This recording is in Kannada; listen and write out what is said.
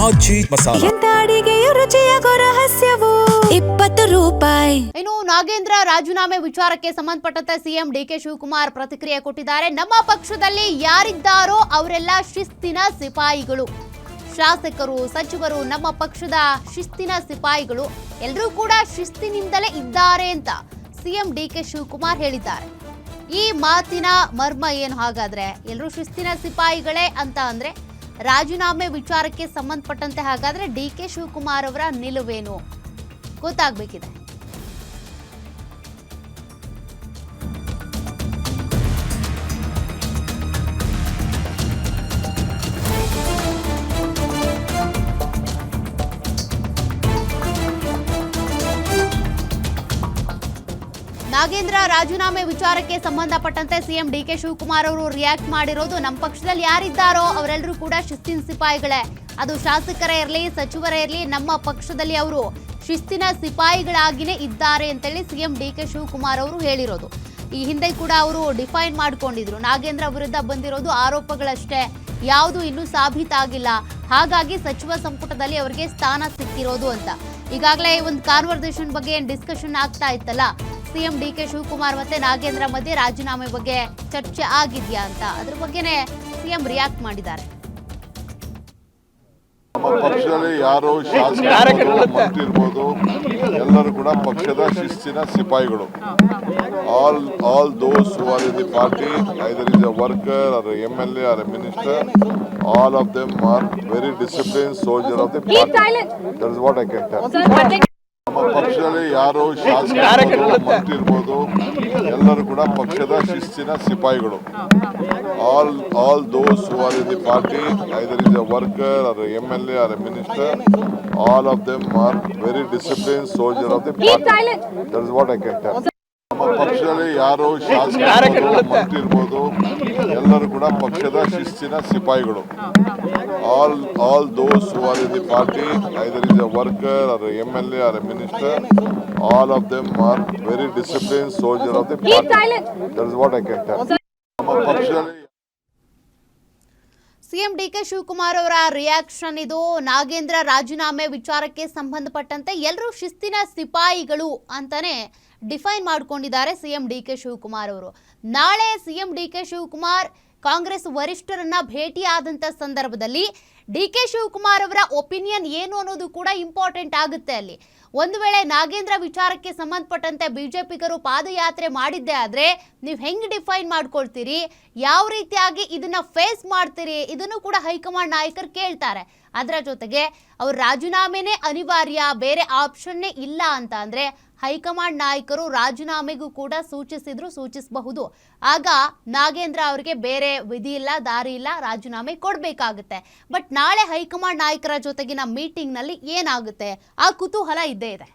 ಆಚಿ ಮಸಾಲ ಎಂತ ಅಡಿಗೆಯ ರುಚಿಯಾಗೋ ರಹಸ್ಯವು 20 ರೂಪಾಯಿ. ಇನ್ನು ನಾಗೇಂದ್ರ ರಾಜೀನಾಮೆ ವಿಚಾರಕ್ಕೆ ಸಂಬಂಧಪಟ್ಟಂತೆ ಸಿಎಂ ಡಿಕೆ ಶಿವಕುಮಾರ್ ಪ್ರತಿಕ್ರಿಯೆ ಕೊಟ್ಟಿದ್ದಾರೆ. ನಮ್ಮ ಪಕ್ಷದಲ್ಲಿ ಯಾರಿದ್ದಾರೋ ಅವರೆಲ್ಲ ಶಿಸ್ತಿನ ಸಿಪಾಯಿಗಳು. ಶಾಸಕರು, ಸಚಿವರು ನಮ್ಮ ಪಕ್ಷದ ಶಿಸ್ತಿನ ಸಿಪಾಯಿಗಳು. ಎಲ್ಲರೂ ಕೂಡ ಶಿಸ್ತಿನಿಂದಲೇ ಇದ್ದಾರೆ ಅಂತ ಸಿಎಂ ಡಿಕೆ ಶಿವಕುಮಾರ್ ಹೇಳಿದ್ದಾರೆ. ಈ ಮಾತಿನ ಮರ್ಮ ಏನು ಹಾಗಾದ್ರೆ? ಎಲ್ಲರೂ ಶಿಸ್ತಿನ ಸಿಪಾಯಿಗಳೇ ಅಂತ ಅಂದ್ರೆ ರಾಜೀನಾಮೆ ವಿಚಾರಕ್ಕೆ ಸಂಬಂಧಪಟ್ಟಂತೆ ಹಾಗಾದ್ರೆ ಡಿಕೆ ಶಿವಕುಮಾರ್ ಅವರ ನಿಲುವೇನು ಗೊತ್ತಾಗಬೇಕಿದೆ. ನಾಗೇಂದ್ರ ರಾಜೀನಾಮೆ ವಿಚಾರಕ್ಕೆ ಸಂಬಂಧಪಟ್ಟಂತೆ ಸಿಎಂ ಡಿಕೆ ಶಿವಕುಮಾರ್ ಅವರು ರಿಯಾಕ್ಟ್ ಮಾಡಿರೋದು, ನಮ್ಮ ಪಕ್ಷದಲ್ಲಿ ಯಾರಿದ್ದಾರೋ ಅವರೆಲ್ಲರೂ ಕೂಡ ಶಿಸ್ತಿನ ಸಿಪಾಯಿಗಳೇ. ಅದು ಶಾಸಕರೇ ಇರಲಿ, ಸಚಿವರೇ ಇರಲಿ, ನಮ್ಮ ಪಕ್ಷದಲ್ಲಿ ಅವರು ಶಿಸ್ತಿನ ಸಿಪಾಯಿಗಳಾಗಿನೇ ಇದ್ದಾರೆ ಅಂತೇಳಿ ಸಿಎಂ ಡಿಕೆ ಶಿವಕುಮಾರ್ ಅವರು ಹೇಳಿರೋದು. ಈ ಹಿಂದೆ ಕೂಡ ಅವರು ಡಿಫೈನ್ ಮಾಡ್ಕೊಂಡಿದ್ರು, ನಾಗೇಂದ್ರ ವಿರುದ್ಧ ಬಂದಿರೋದು ಆರೋಪಗಳಷ್ಟೇ, ಯಾವುದು ಇನ್ನೂ ಸಾಬೀತಾಗಿಲ್ಲ, ಹಾಗಾಗಿ ಸಚಿವ ಸಂಪುಟದಲ್ಲಿ ಅವರಿಗೆ ಸ್ಥಾನ ಸಿಕ್ಕಿರೋದು ಅಂತ. ಈಗಾಗಲೇ ಒಂದು ಕಾನ್ವರ್ಸೇಷನ್ ಬಗ್ಗೆ ಡಿಸ್ಕಷನ್ ಆಗ್ತಾ ಇತ್ತಲ್ಲ, ಸಿಎಂ ಡಿಕೆ ಶಿವಕುಮಾರ್ ಮತ್ತೆ ನಾಗೇಂದ್ರ ಮಧ್ಯೆ ರಾಜೀನಾಮೆ ಬಗ್ಗೆ ಚರ್ಚೆ ಆಗಿದೆಯಾ ಅಂತ, ಅದ್ರ ಬಗ್ಗೆನೇ ಸಿಎಂ ರಿಯಾಕ್ಟ್ ಮಾಡಿದ್ದಾರೆ. ನಮ್ಮ ಪಕ್ಷದಲ್ಲಿ ಯಾರು ಶಾಸಕರು, ಮಂತ್ರಿ ಇರ್ಬೋದು, ಎಲ್ಲರೂ ಕೂಡ ಪಕ್ಷದ ಶಿಸ್ತಿನ ಸಿಪಾಯಿಗಳು. all those who are in the party, either is a worker or a MLA or a minister, all of them are very disciplined soldier of the party. That is what I can tell. ನಮ್ಮ ಪಕ್ಷದಲ್ಲಿ ಯಾರು ಶಾಸಕರು, ಮಂತ್ರಿ ಇರ್ಬೋದು, ಎಲ್ಲರೂ ಕೂಡ ಪಕ್ಷದ ಶಿಸ್ತಿನ ಸಿಪಾಯಿಗಳು. all those who are in the party, either is a worker or a MLA or a minister, all of them are very disciplined soldier of the party. That is what I can tell. ನಮ್ಮ ಪಕ್ಷದಲ್ಲಿ ಯಾರು ಶಾಸಕರು, ಮಂತ್ರಿ ಇರ್ಬೋದು, ಎಲ್ಲರೂ ಕೂಡ ಪಕ್ಷದ ಶಿಸ್ತಿನ ಸಿಪಾಯಿಗಳು. all those who are in the party, either is a worker or a MLA or a minister, all of them are very disciplined soldier of the party. That is what I can tell. ನಮ್ಮ ಪಕ್ಷದಲ್ಲಿ ಸಿಎಂ ಡಿಕೆ ಶಿವಕುಮಾರ್ ಅವರ ರಿಯಾಕ್ಷನ್ ಇದು. ನಾಗೇಂದ್ರ ರಾಜೀನಾಮೆ ವಿಚಾರಕ್ಕೆ ಸಂಬಂಧಪಟ್ಟಂತೆ ಎಲ್ಲರೂ ಶಿಸ್ತಿನ ಸಿಪಾಯಿಗಳು ಅಂತಾನೆ ಡಿಫೈನ್ ಮಾಡ್ಕೊಂಡಿದ್ದಾರೆ ಸಿಎಂ ಡಿಕೆ ಶಿವಕುಮಾರ್ ಅವರು. ನಾಳೆ ಸಿಎಂ ಡಿಕೆ ಶಿವಕುಮಾರ್ ಕಾಂಗ್ರೆಸ್ ವರಿಷ್ಠರನ್ನ ಭೇಟಿಯಾದಂಥ ಸಂದರ್ಭದಲ್ಲಿ ಡಿಕೆ ಶಿವಕುಮಾರ್ ಅವರ ಒಪಿನಿಯನ್ ಏನು ಅನ್ನೋದು ಕೂಡ ಇಂಪಾರ್ಟೆಂಟ್ ಆಗುತ್ತೆ. ಅಲ್ಲಿ ಒಂದು ವೇಳೆ ನಾಗೇಂದ್ರ ವಿಚಾರಕ್ಕೆ ಸಂಬಂಧಪಟ್ಟಂತೆ ಬಿಜೆಪಿಗರು ಪಾದಯಾತ್ರೆ ಮಾಡಿದ್ದೇ ಆದರೆ ನೀವು ಹೆಂಗೆ ಡಿಫೈನ್ ಮಾಡ್ಕೊಳ್ತೀರಿ, ಯಾವ ರೀತಿಯಾಗಿ ಇದನ್ನ ಫೇಸ್ ಮಾಡ್ತೀರಿ, ಇದನ್ನು ಕೂಡ ಹೈಕಮಾಂಡ್ ನಾಯಕರು ಕೇಳ್ತಾರೆ. ಅದರ ಜೊತೆಗೆ ಅವ್ರ ರಾಜೀನಾಮೆನೇ ಅನಿವಾರ್ಯ, ಬೇರೆ ಆಪ್ಷನ್ನೇ ಇಲ್ಲ ಅಂತ ಅಂದರೆ ಹೈಕಮಾಂಡ್ ನಾಯಕರು ರಾಜೀನಾಮೆಗೂ ಕೂಡ ಸೂಚಿಸಬಹುದು. ಆಗ ನಾಗೇಂದ್ರ ಅವರಿಗೆ ಬೇರೆ ವಿಧಿ ಇಲ್ಲ, ದಾರಿ ಇಲ್ಲ, ರಾಜೀನಾಮೆ ಕೊಡಬೇಕಾಗುತ್ತೆ. ಬಟ್ ನಾಳೆ ಹೈಕಮಾಂಡ್ ನಾಯಕರ ಜೊತೆಗಿನ ಮೀಟಿಂಗ್ನಲ್ಲಿ ಏನಾಗುತ್ತೆ ಆ ಕುತೂಹಲ ಇದ್ದೇ ಇದೆ.